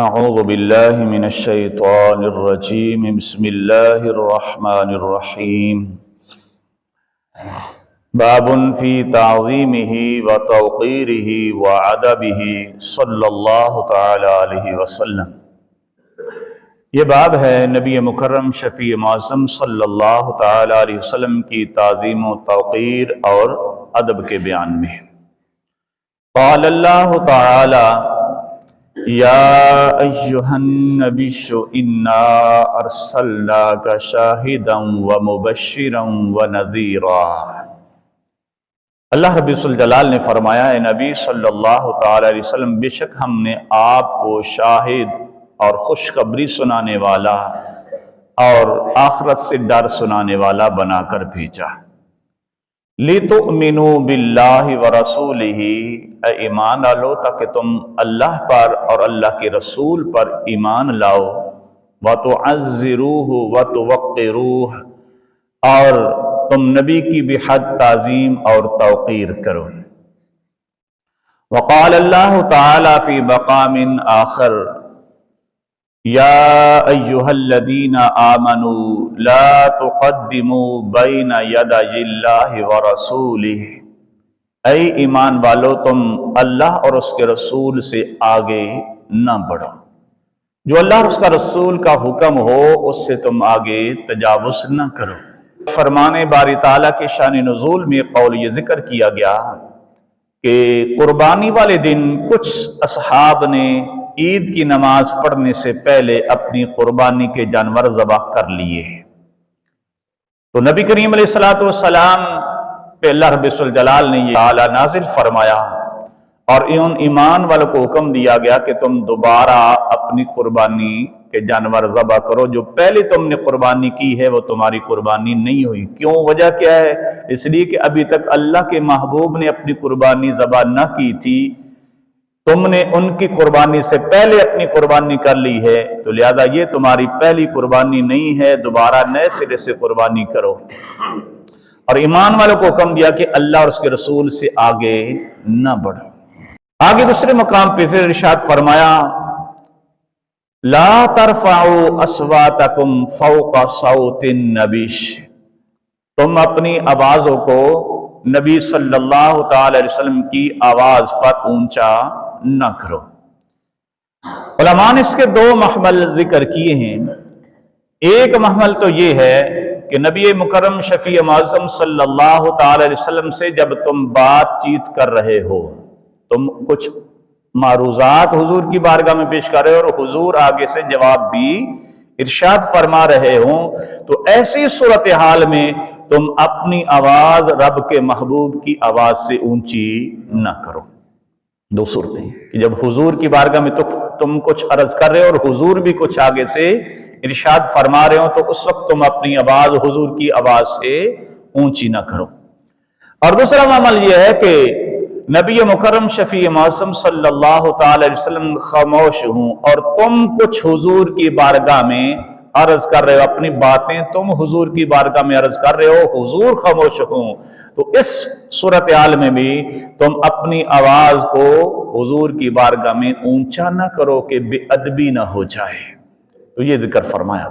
أعوذ بالله من الشيطان الرجيم بسم الله الرحمن الرحيم باب في تعظيمه وتوقيره وعدبه صلی اللہ تعالی علیہ وسلم۔ یہ باب ہے نبی مکرم شفیع معظم صلی اللہ تعالی علیہ وسلم کی تعظیم و توقیر اور ادب کے بیان میں۔ قال اللہ تعالی یا ایہا النبی انا ارسلناک شاہدا ومبشرا ونذیرا۔ اللہ رب الجلال نے فرمایا، اے نبی صلی اللہ تعالی علیہ وسلم، بے شک ہم نے آپ کو شاہد اور خوشخبری سنانے والا اور آخرت سے ڈر سنانے والا بنا کر بھیجا۔ لِتُؤْمِنُوا بِاللَّهِ وَرَسُولِهِ، اے ایمان ڈالو تاکہ تم اللہ پر اور اللہ کے رسول پر ایمان لاؤ، وَتُعَزِّرُوهُ وَتُوَقِّرُوهُ، اور تم نبی کی بحد تعظیم اور توقیر کرو۔ وقال اللہ تعالی فی مقام آخر یا ایہا الذین آمنوا لا تقدموا بین یدی اللہ ورسولہ، اے ایمان والو تم اللہ اور اس کے رسول سے آگے نہ بڑھو، جو اللہ اور اس کا رسول کا حکم ہو اس سے تم آگے تجاوز نہ کرو۔ فرمان باری تعالیٰ کے شان نزول میں قول یہ ذکر کیا گیا کہ قربانی والے دن کچھ اصحاب نے عید کی نماز پڑھنے سے پہلے اپنی قربانی کے جانور ذبح کر لیے، تو نبی کریم علیہ السلام پہ اللہ رب الجلال نے یہ آیت نازل فرمایا اور ان ایمان والوں کو حکم دیا گیا کہ تم دوبارہ اپنی قربانی کے جانور ذبح کرو، جو پہلے تم نے قربانی کی ہے وہ تمہاری قربانی نہیں ہوئی۔ کیوں؟ وجہ کیا ہے؟ اس لیے کہ ابھی تک اللہ کے محبوب نے اپنی قربانی ذبح نہ کی تھی، تم نے ان کی قربانی سے پہلے اپنی قربانی کر لی ہے، تو لہذا یہ تمہاری پہلی قربانی نہیں ہے، دوبارہ نئے سرے سے قربانی کرو۔ اور ایمان والوں کو حکم دیا کہ اللہ اور اس کے رسول سے آگے نہ بڑھو۔ آگے دوسرے مقام پہ پھر ارشاد فرمایا لا ترفعوا اصواتکم فوق صوت النبی، تم اپنی آوازوں کو نبی صلی اللہ تعالی علیہ وسلم کی آواز پر اونچا نہ کرو۔ علماء نے اس کے دو محمل ذکر کیے ہیں۔ ایک محمل تو یہ ہے کہ نبی مکرم شفیع معظم صلی اللہ تعالی علیہ وسلم سے جب تم بات چیت کر رہے ہو، تم کچھ معروضات حضور کی بارگاہ میں پیش کر رہے ہو اور حضور آگے سے جواب بھی ارشاد فرما رہے ہوں، تو ایسی صورتحال میں تم اپنی آواز رب کے محبوب کی آواز سے اونچی نہ کرو۔ دو صورتیں کہ جب حضور کی بارگاہ میں تم کچھ عرض کر رہے ہو اور حضور بھی کچھ آگے سے ارشاد فرما رہے ہو، تو اس وقت تم اپنی آواز حضور کی آواز سے اونچی نہ کرو۔ اور دوسرا معاملہ یہ ہے کہ نبی مکرم شفیع معظم صلی اللہ تعالی علیہ وسلم خاموش ہوں اور تم کچھ حضور کی بارگاہ میں عرض کر رہے ہو، اپنی باتیں تم حضور کی بارگاہ میں عرض کر رہے ہو، حضور خاموش ہوں، تو اس صورتحال میں بھی تم اپنی آواز کو حضور کی بارگاہ میں اونچا نہ کرو کہ بے ادبی نہ ہو جائے۔ تو یہ ذکر فرمایا۔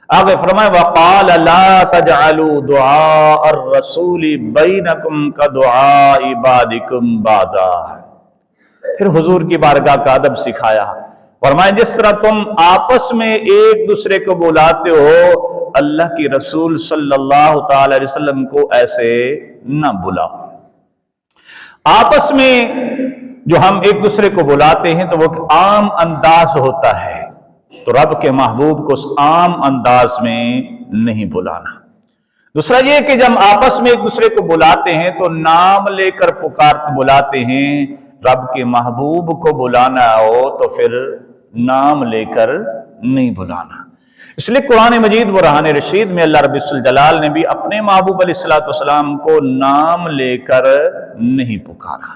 آگے فرمایا وقال لا تجعلوا دعاء الرسول بینکم کدعاء بعضکم بعضا، پھر حضور کی بارگاہ کا ادب سکھایا۔ فرمایا جس طرح تم آپس میں ایک دوسرے کو بلاتے ہو، اللہ کی رسول صلی اللہ تعالی علیہ وسلم کو ایسے نہ بلاؤ۔ آپس میں جو ہم ایک دوسرے کو بلاتے ہیں تو وہ عام انداز ہوتا ہے، تو رب کے محبوب کو اس عام انداز میں نہیں بلانا۔ دوسرا یہ کہ جب آپس میں ایک دوسرے کو بلاتے ہیں تو نام لے کر بلاتے ہیں، رب کے محبوب کو بلانا ہو تو پھر نام لے کر نہیں بلانا۔ اس لیے قرآن مجید و برہان رشید میں اللہ رب الجلال نے بھی اپنے محبوب علیہ السلام کو نام لے کر نہیں پکارا،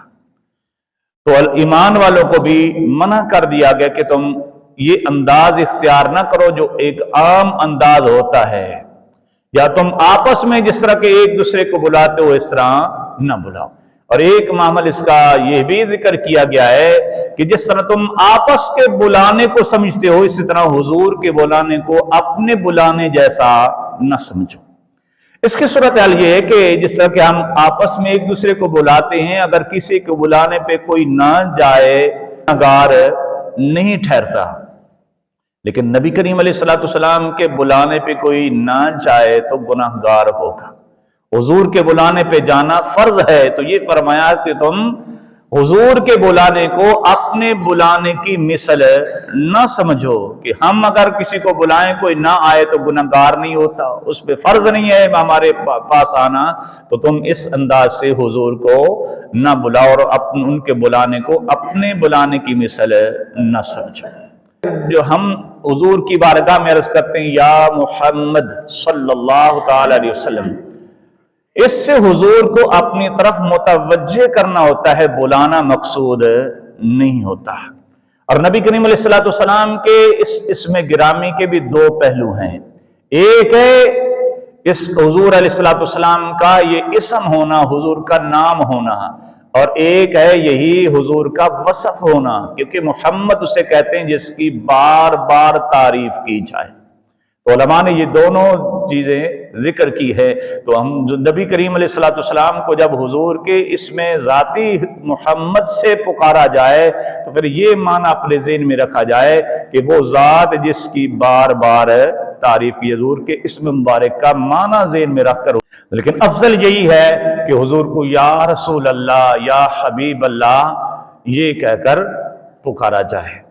تو ایمان والوں کو بھی منع کر دیا گیا کہ تم یہ انداز اختیار نہ کرو جو ایک عام انداز ہوتا ہے، یا تم آپس میں جس طرح کے ایک دوسرے کو بلاتے ہو اس طرح نہ بلاؤ۔ اور ایک معامل اس کا یہ بھی ذکر کیا گیا ہے کہ جس طرح تم آپس کے بلانے کو سمجھتے ہو، اسی طرح حضور کے بلانے کو اپنے بلانے جیسا نہ سمجھو۔ اس کی صورتحال یہ ہے کہ جس طرح کہ ہم آپس میں ایک دوسرے کو بلاتے ہیں، اگر کسی کو بلانے پہ کوئی نہ جائے گنہگار نہیں ٹھہرتا، لیکن نبی کریم علیہ السلام کے بلانے پہ کوئی نہ جائے تو گنہگار ہوگا۔ حضور کے بلانے پہ جانا فرض ہے، تو یہ فرمایا کہ تم حضور کے بلانے کو اپنے بلانے کی مثل نہ سمجھو، کہ ہم اگر کسی کو بلائیں کوئی نہ آئے تو گنہگار نہیں ہوتا، اس پہ فرض نہیں ہے ہمارے پاس آنا، تو تم اس انداز سے حضور کو نہ بلاؤ اور ان کے بلانے کو اپنے بلانے کی مثل نہ سمجھو۔ جو ہم حضور کی بارگاہ میں عرض کرتے ہیں یا محمد صلی اللہ تعالی علیہ وسلم، اس سے حضور کو اپنی طرف متوجہ کرنا ہوتا ہے، بلانا مقصود نہیں ہوتا۔ اور نبی کریم علیہ السلام کے اس اسم گرامی کے بھی دو پہلو ہیں، ایک ہے اس حضور علیہ السلام کا یہ اسم ہونا، حضور کا نام ہونا، اور ایک ہے یہی حضور کا وصف ہونا، کیونکہ محمد اسے کہتے ہیں جس کی بار بار تعریف کی جائے۔ تو علماء نے یہ دونوں چیزیں ذکر کی ہے، تو ہم جو نبی کریم علیہ السلام کو جب حضور کے اسم ذاتی محمد سے پکارا جائے تو پھر یہ معنی اپنے ذہن میں رکھا جائے کہ وہ ذات جس کی بار بار تعریف کی، حضور کے اسم مبارک کا معنی ذہن میں رکھ کر، لیکن افضل یہی ہے کہ حضور کو یا رسول اللہ، یا حبیب اللہ یہ کہہ کر پکارا جائے۔